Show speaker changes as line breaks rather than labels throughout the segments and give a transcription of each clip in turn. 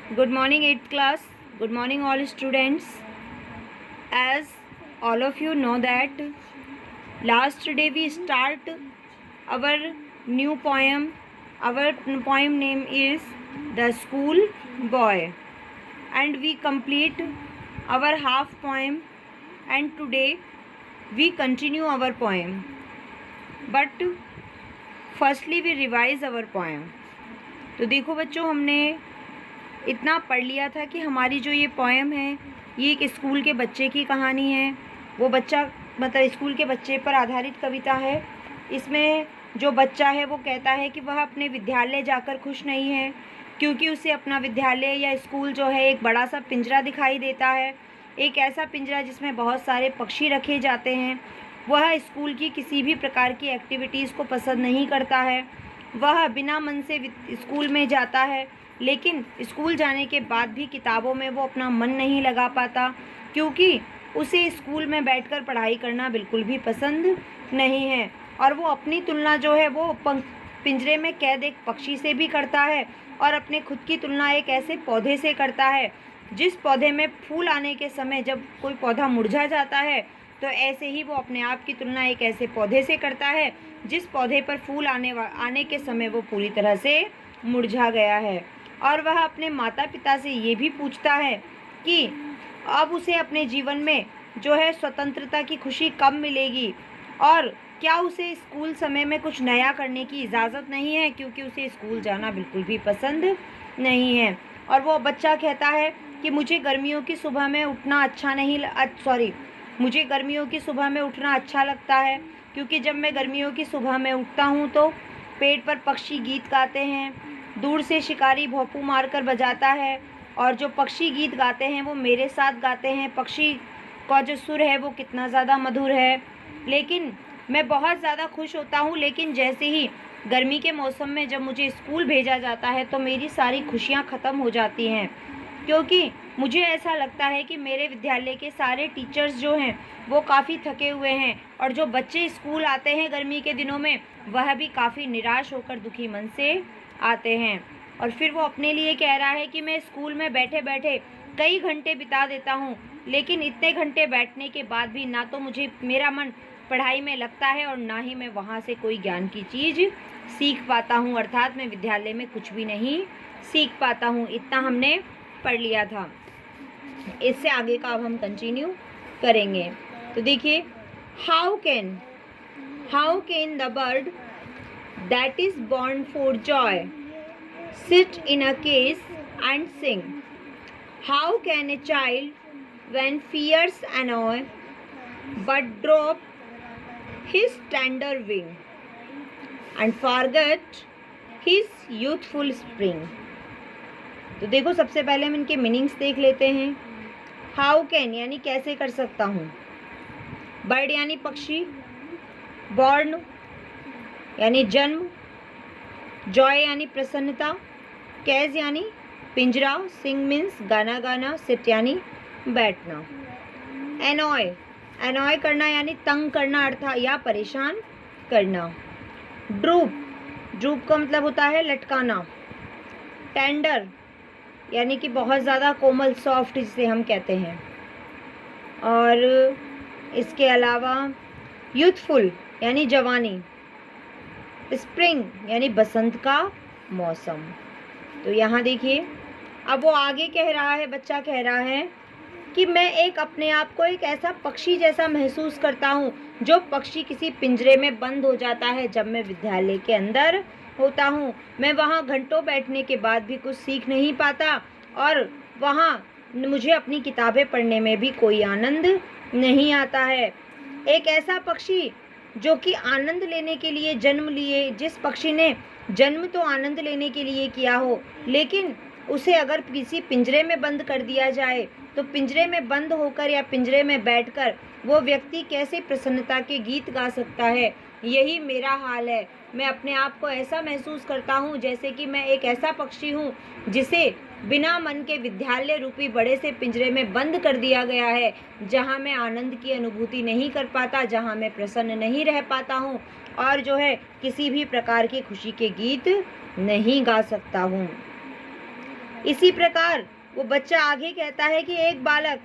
Good morning, 8th class. Good morning, all students. As all of you know that last day we start our new poem. Our poem name is The School Boy, and we complete our half poem, and today we continue our poem. But firstly we revise our poem. तो देखो बच्चों, हमने इतना पढ़ लिया था कि हमारी जो ये पोएम है ये एक स्कूल के बच्चे की कहानी है। वो बच्चा मतलब स्कूल के बच्चे पर आधारित कविता है। इसमें जो बच्चा है वो कहता है कि वह अपने विद्यालय जाकर खुश नहीं है, क्योंकि उसे अपना विद्यालय या स्कूल जो है एक बड़ा सा पिंजरा दिखाई देता है, एक ऐसा पिंजरा जिसमें बहुत सारे पक्षी रखे जाते हैं। वह स्कूल की किसी भी प्रकार की एक्टिविटीज़ को पसंद नहीं करता है। वह बिना मन से स्कूल में जाता है, लेकिन स्कूल जाने के बाद भी किताबों में वो अपना मन नहीं लगा पाता, क्योंकि उसे स्कूल में बैठकर पढ़ाई करना बिल्कुल भी पसंद नहीं है। और वो अपनी तुलना जो है वो पिंजरे में कैद एक पक्षी से भी करता है, और अपने खुद की तुलना एक ऐसे पौधे से करता है जिस पौधे में फूल आने के समय जब कोई पौधा मुरझा जाता है, तो ऐसे ही वो अपने आप की तुलना एक ऐसे पौधे से करता है जिस पौधे पर फूल आने के समय वो पूरी तरह से मुरझा गया है। और वह अपने माता पिता से ये भी पूछता है कि अब उसे अपने जीवन में जो है स्वतंत्रता की खुशी कब मिलेगी, और क्या उसे स्कूल समय में कुछ नया करने की इजाज़त नहीं है, क्योंकि उसे स्कूल जाना बिल्कुल भी पसंद नहीं है। और वो बच्चा कहता है कि मुझे गर्मियों की सुबह में उठना मुझे गर्मियों की सुबह में उठना अच्छा लगता है, क्योंकि जब मैं गर्मियों की सुबह में उठता हूँ तो पेड़ पर पक्षी गीत गाते हैं, दूर से शिकारी भौंपू मारकर बजाता है, और जो पक्षी गीत गाते हैं वो मेरे साथ गाते हैं। पक्षी का जो सुर है वो कितना ज़्यादा मधुर है। लेकिन मैं बहुत ज़्यादा खुश होता हूँ, लेकिन जैसे ही गर्मी के मौसम में जब मुझे स्कूल भेजा जाता है तो मेरी सारी खुशियाँ ख़त्म हो जाती हैं, क्योंकि मुझे ऐसा लगता है कि मेरे विद्यालय के सारे टीचर्स जो हैं वो काफ़ी थके हुए हैं, और जो बच्चे स्कूल आते हैं गर्मी के दिनों में वह भी काफ़ी निराश होकर दुखी मन से आते हैं। और फिर वो अपने लिए कह रहा है कि मैं स्कूल में बैठे बैठे कई घंटे बिता देता हूँ, लेकिन इतने घंटे बैठने के बाद भी ना तो मेरा मन पढ़ाई में लगता है और ना ही मैं वहाँ से कोई ज्ञान की चीज़ सीख पाता हूँ, अर्थात मैं विद्यालय में कुछ भी नहीं सीख पाता हूँ। इतना हमने पढ़ लिया था। इससे आगे का अब हम कंटिन्यू करेंगे। तो देखिए, how can the bird that is born for joy sit in a case and sing? How can a child when fears annoy but drop his tender wing and forget his youthful spring? तो देखो, सबसे पहले हम इनके meanings देख लेते हैं। How can यानी कैसे कर सकता हूँ, बर्ड यानी पक्षी, बॉर्न यानी जन्म, जॉय यानी प्रसन्नता, कैज यानी पिंजरा, सिंग मीन्स गाना गाना, सिट यानी बैठना, एनॉय करना यानी तंग करना अर्थात या परेशान करना, ड्रूप का मतलब होता है लटकाना, टेंडर यानी कि बहुत ज़्यादा कोमल, सॉफ्ट जिसे हम कहते हैं, और इसके अलावा यूथफुल यानी जवानी, स्प्रिंग यानी बसंत का मौसम। तो यहाँ देखिए, अब वो आगे कह रहा है, बच्चा कह रहा है कि मैं अपने आप को एक ऐसा पक्षी जैसा महसूस करता हूँ जो पक्षी किसी पिंजरे में बंद हो जाता है। जब मैं विद्यालय के अंदर होता हूँ, मैं वहाँ घंटों बैठने के बाद भी कुछ सीख नहीं पाता, और वहाँ मुझे अपनी किताबें पढ़ने में भी कोई आनंद नहीं आता है। एक ऐसा पक्षी जो कि आनंद लेने के लिए जन्म लिए, जिस पक्षी ने जन्म तो आनंद लेने के लिए किया हो, लेकिन उसे अगर किसी पिंजरे में बंद कर दिया जाए तो पिंजरे में बंद होकर या पिंजरे में बैठकर वो व्यक्ति कैसे प्रसन्नता के गीत गा सकता है। यही मेरा हाल है। मैं अपने आप को ऐसा महसूस करता हूँ जैसे कि मैं एक ऐसा पक्षी हूँ जिसे बिना मन के विद्यालय रूपी बड़े से पिंजरे में बंद कर दिया गया है, जहाँ मैं आनंद की अनुभूति नहीं कर पाता, जहाँ मैं प्रसन्न नहीं रह पाता हूँ, और जो है किसी भी प्रकार की खुशी के गीत नहीं गा सकता हूँ। इसी प्रकार वो बच्चा आगे कहता है कि एक बालक,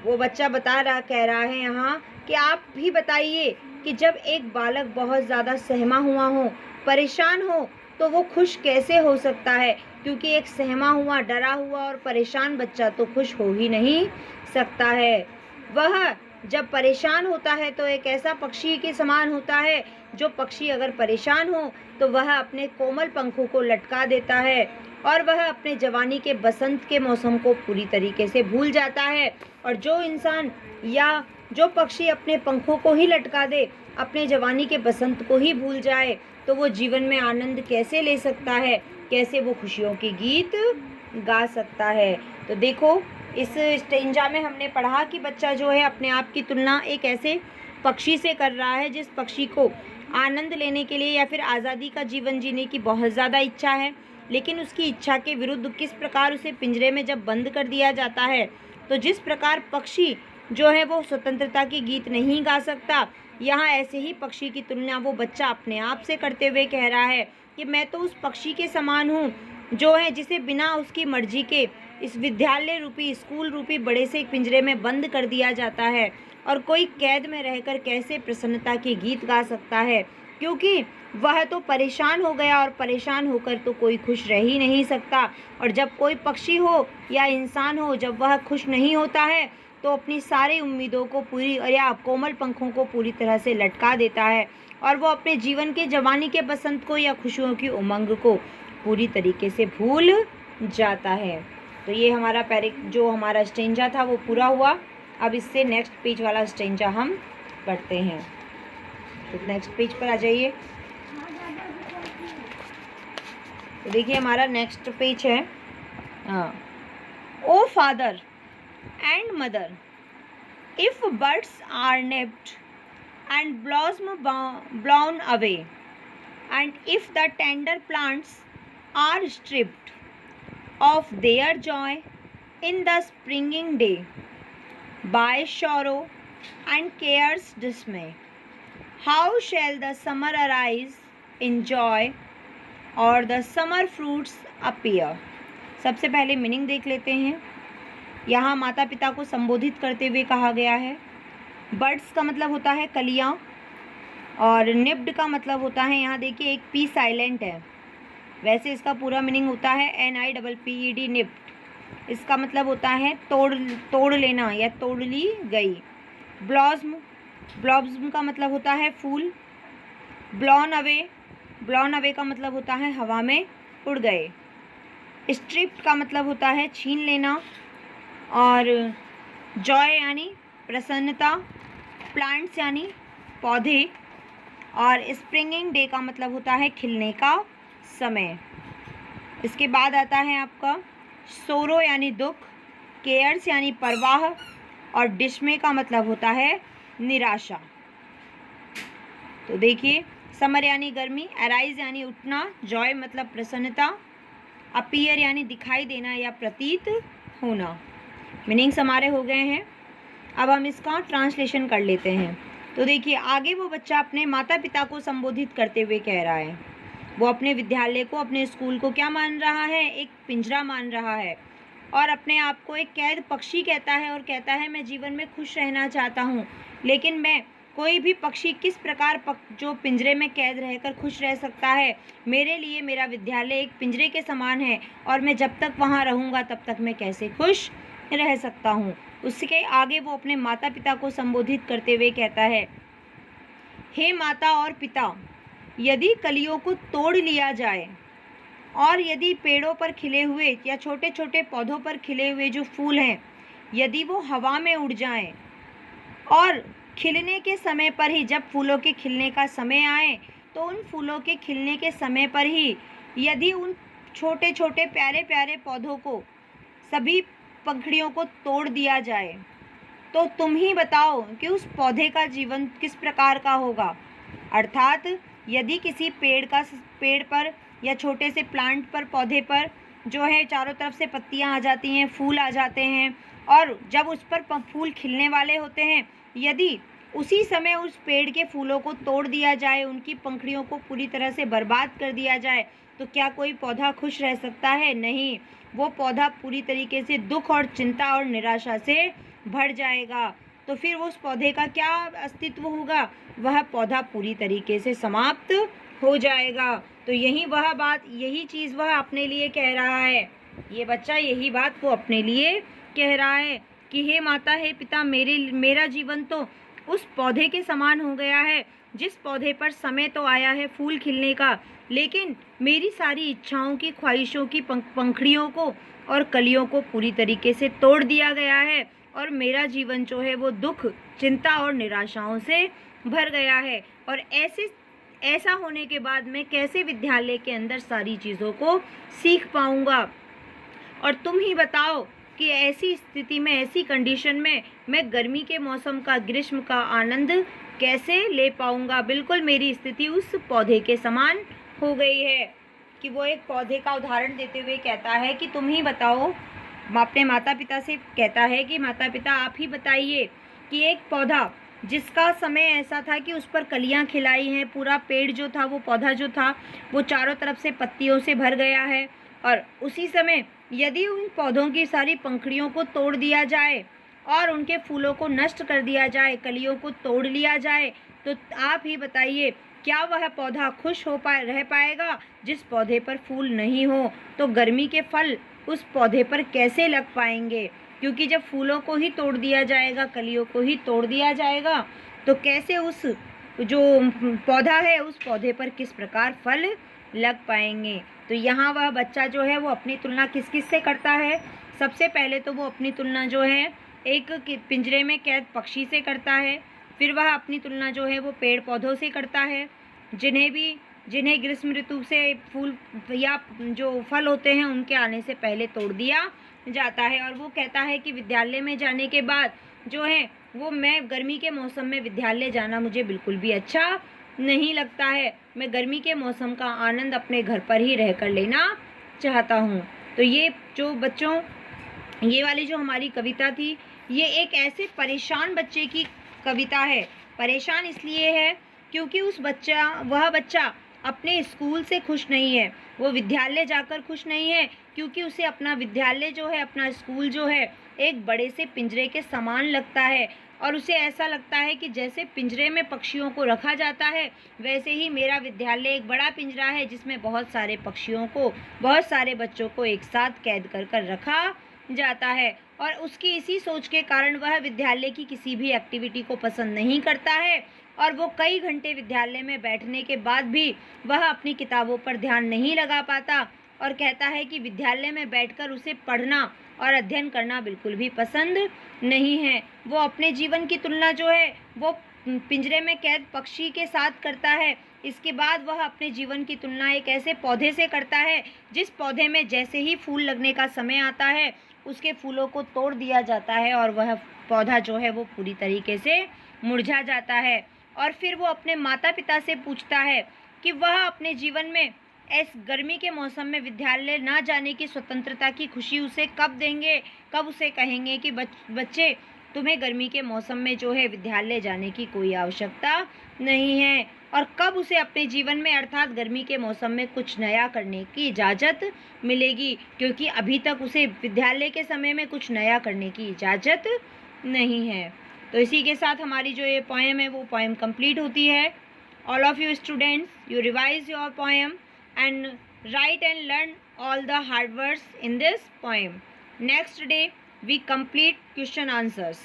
वो बच्चा कह रहा है यहाँ कि आप भी बताइए कि जब एक बालक बहुत ज़्यादा सहमा हुआ हो, परेशान हो, तो वो खुश कैसे हो सकता है, क्योंकि एक सहमा हुआ, डरा हुआ और परेशान बच्चा तो खुश हो ही नहीं सकता है। वह जब परेशान होता है तो एक ऐसा पक्षी के समान होता है, जो पक्षी अगर परेशान हो तो वह अपने कोमल पंखों को लटका देता है और वह अपने जवानी के बसंत के मौसम को पूरी तरीके से भूल जाता है। और जो इंसान या जो पक्षी अपने पंखों को ही लटका दे, अपने जवानी के बसंत को ही भूल जाए, तो वो जीवन में आनंद कैसे ले सकता है, कैसे वो खुशियों के गीत गा सकता है। तो देखो, इस स्टेंजा में हमने पढ़ा कि बच्चा जो है अपने आप की तुलना एक ऐसे पक्षी से कर रहा है जिस पक्षी को आनंद लेने के लिए या फिर आज़ादी का जीवन जीने की बहुत ज़्यादा इच्छा है, लेकिन उसकी इच्छा के विरुद्ध किस प्रकार उसे पिंजरे में जब बंद कर दिया जाता है, तो जिस प्रकार पक्षी जो है वो स्वतंत्रता के गीत नहीं गा सकता, यहाँ ऐसे ही पक्षी की तुलना वो बच्चा अपने आप से करते हुए कह रहा है कि मैं तो उस पक्षी के समान हूँ जो है जिसे बिना उसकी मर्जी के इस विद्यालय रूपी, स्कूल रूपी बड़े से पिंजरे में बंद कर दिया जाता है। और कोई कैद में रहकर कैसे प्रसन्नता के गीत गा सकता है, क्योंकि वह तो परेशान हो गया और परेशान होकर तो कोई खुश रह ही नहीं सकता। और जब कोई पक्षी हो या इंसान हो, जब वह खुश नहीं होता है तो अपनी सारी उम्मीदों को पूरी या कोमल पंखों को पूरी तरह से लटका देता है और वो अपने जीवन के जवानी के बसंत को या खुशियों की उमंग को पूरी तरीके से भूल जाता है। तो ये हमारा जो हमारा स्टेंजा था वो पूरा हुआ। अब इससे नेक्स्ट पेज वाला स्टेंजा हम पढ़ते हैं। तो नेक्स्ट पेज पर आ जाइए। तो देखिए हमारा नेक्स्ट पेज है। ओ father and mother, if birds are nipped and blossom blown away, and if the tender plants are stripped of their joy in the springing day by sorrow and care's dismay, how shall the summer arise in joy or the summer fruits appear? सबसे पहले meaning देख लेते हैं। यहाँ माता पिता को संबोधित करते हुए कहा गया है। बर्ड्स का मतलब होता है कलियाँ, और निप्ड का मतलब होता है, यहाँ देखिए एक पी साइलेंट है, वैसे इसका पूरा मीनिंग होता है NIPPED, निप्ड। इसका मतलब होता है तोड़ लेना या तोड़ ली गई। ब्लॉस्म का मतलब होता है फूल। ब्लॉन अवे का मतलब होता है हवा में उड़ गए। स्ट्रिप्ड का मतलब होता है छीन लेना। और जॉय यानी प्रसन्नता, प्लांट्स यानी पौधे, और स्प्रिंगिंग डे का मतलब होता है खिलने का समय। इसके बाद आता है आपका सोरो यानी दुख, केयर्स यानी परवाह, और डिस्मे का मतलब होता है निराशा। तो देखिए समर यानी गर्मी, अराइज यानी उठना, जॉय मतलब प्रसन्नता, अपीयर यानी दिखाई देना या प्रतीत होना। मीनिंग्स हमारे हो गए हैं। अब हम इसका ट्रांसलेशन कर लेते हैं। तो देखिए आगे वो बच्चा अपने माता पिता को संबोधित करते हुए कह रहा है, वो अपने विद्यालय को, अपने स्कूल को क्या मान रहा है, एक पिंजरा मान रहा है, और अपने आप को एक कैद पक्षी कहता है और कहता है मैं जीवन में खुश रहना चाहता हूँ, लेकिन मैं कोई भी पक्षी किस प्रकार जो पिंजरे में कैद रहकर खुश रह सकता है। मेरे लिए मेरा विद्यालय एक पिंजरे के समान है और मैं जब तक वहाँ रहूँगा तब तक मैं कैसे खुश रह सकता हूँ। उसके आगे वो अपने माता पिता को संबोधित करते हुए कहता है, हे माता और पिता, यदि कलियों को तोड़ लिया जाए और यदि पेड़ों पर खिले हुए या छोटे छोटे पौधों पर खिले हुए जो फूल हैं, यदि वो हवा में उड़ जाएं और खिलने के समय पर ही, जब फूलों के खिलने का समय आए तो उन फूलों के खिलने के समय पर ही यदि उन छोटे छोटे प्यारे प्यारे पौधों को, सभी पंखुड़ियों को तोड़ दिया जाए, तो तुम ही बताओ कि उस पौधे का जीवन किस प्रकार का होगा। अर्थात यदि किसी पेड़ पर या छोटे से प्लांट पर, पौधे पर जो है चारों तरफ से पत्तियां आ जाती हैं, फूल आ जाते हैं, और जब उस पर फूल खिलने वाले होते हैं, यदि उसी समय उस पेड़ के फूलों को तोड़ दिया जाए, उनकी पंखुड़ियों को पूरी तरह से बर्बाद कर दिया जाए, तो क्या कोई पौधा खुश रह सकता है? नहीं। वो पौधा पूरी तरीके से दुख और चिंता और निराशा से भर जाएगा। तो फिर उस पौधे का क्या अस्तित्व होगा? वह पौधा पूरी तरीके से समाप्त हो जाएगा। तो यही चीज़ वह अपने लिए कह रहा है। ये बच्चा यही बात वो अपने लिए कह रहा है कि हे माता, हे पिता, मेरा जीवन तो उस पौधे के समान हो गया है जिस पौधे पर समय तो आया है फूल खिलने का, लेकिन मेरी सारी इच्छाओं की, ख्वाहिशों की पंखुड़ियों को और कलियों को पूरी तरीके से तोड़ दिया गया है और मेरा जीवन जो है वो दुख, चिंता और निराशाओं से भर गया है। और ऐसा होने के बाद मैं कैसे विद्यालय के अंदर सारी चीज़ों को सीख पाऊंगा? और तुम ही बताओ कि ऐसी स्थिति में, ऐसी कंडीशन में मैं गर्मी के मौसम का, ग्रीष्म का आनंद कैसे ले पाऊंगा? बिल्कुल मेरी स्थिति उस पौधे के समान हो गई है कि वो एक पौधे का उदाहरण देते हुए कहता है कि तुम ही बताओ, अपने माता पिता से कहता है कि माता पिता आप ही बताइए कि एक पौधा जिसका समय ऐसा था कि उस पर कलियां खिलाई हैं, पूरा पेड़ जो था, वो पौधा जो था, वो चारों तरफ से पत्तियों से भर गया है, और उसी समय यदि उन पौधों की सारी पंखुड़ियों को तोड़ दिया जाए और उनके फूलों को नष्ट कर दिया जाए, कलियों को तोड़ लिया जाए, तो आप ही बताइए क्या वह पौधा खुश रह पाएगा जिस पौधे पर फूल नहीं हो? तो गर्मी के फल उस पौधे पर कैसे लग पाएंगे? क्योंकि जब फूलों को ही तोड़ दिया जाएगा, कलियों को ही तोड़ दिया जाएगा, तो कैसे उस जो पौधा है उस पौधे पर किस प्रकार फल लग पाएंगे? तो यहाँ वह बच्चा जो है वो अपनी तुलना किस किस से करता है? सबसे पहले तो वो अपनी तुलना जो है एक पिंजरे में कैद पक्षी से करता है। फिर वह अपनी तुलना जो है वो पेड़ पौधों से करता है, जिन्हें ग्रीष्म ऋतु से फूल या जो फल होते हैं उनके आने से पहले तोड़ दिया जाता है। और वो कहता है कि विद्यालय में जाने के बाद जो है वो, मैं गर्मी के मौसम में विद्यालय जाना मुझे बिल्कुल भी अच्छा नहीं लगता है, मैं गर्मी के मौसम का आनंद अपने घर पर ही रहकर लेना चाहता हूँ। तो ये जो बच्चों, ये वाली जो हमारी कविता थी, ये एक ऐसे परेशान बच्चे की कविता है। परेशान इसलिए है क्योंकि वह बच्चा अपने स्कूल से खुश नहीं है, वो विद्यालय जाकर खुश नहीं है, क्योंकि उसे अपना विद्यालय जो है, अपना स्कूल जो है, एक बड़े से पिंजरे के समान लगता है। और उसे ऐसा लगता है कि जैसे पिंजरे में पक्षियों को रखा जाता है, वैसे ही मेरा विद्यालय एक बड़ा पिंजरा है जिसमें बहुत सारे पक्षियों को, बहुत सारे बच्चों को एक साथ कैद कर रखा जाता है। और उसकी इसी सोच के कारण वह विद्यालय की किसी भी एक्टिविटी को पसंद नहीं करता है, और वो कई घंटे विद्यालय में बैठने के बाद भी वह अपनी किताबों पर ध्यान नहीं लगा पाता, और कहता है कि विद्यालय में बैठकर उसे पढ़ना और अध्ययन करना बिल्कुल भी पसंद नहीं है। वो अपने जीवन की तुलना जो है वो पिंजरे में कैद पक्षी के साथ करता है। इसके बाद वह अपने जीवन की तुलना एक ऐसे पौधे से करता है जिस पौधे में जैसे ही फूल लगने का समय आता है उसके फूलों को तोड़ दिया जाता है और वह पौधा जो है वो पूरी तरीके से मुरझा जाता है। और फिर वो अपने माता पिता से पूछता है कि वह अपने जीवन में इस गर्मी के मौसम में विद्यालय ना जाने की स्वतंत्रता की खुशी उसे कब देंगे, कब उसे कहेंगे कि बच्चे तुम्हें गर्मी के मौसम में जो है विद्यालय जाने की कोई आवश्यकता नहीं है, और कब उसे अपने जीवन में अर्थात गर्मी के मौसम में कुछ नया करने की इजाज़त मिलेगी, क्योंकि अभी तक उसे विद्यालय के समय में कुछ नया करने की इजाज़त नहीं है। तो इसी के साथ हमारी जो ये पोएम है वो पोएम कंप्लीट होती है। All of you students, you revise your poem and write and learn all the hard words in this poem. Next day we complete question answers.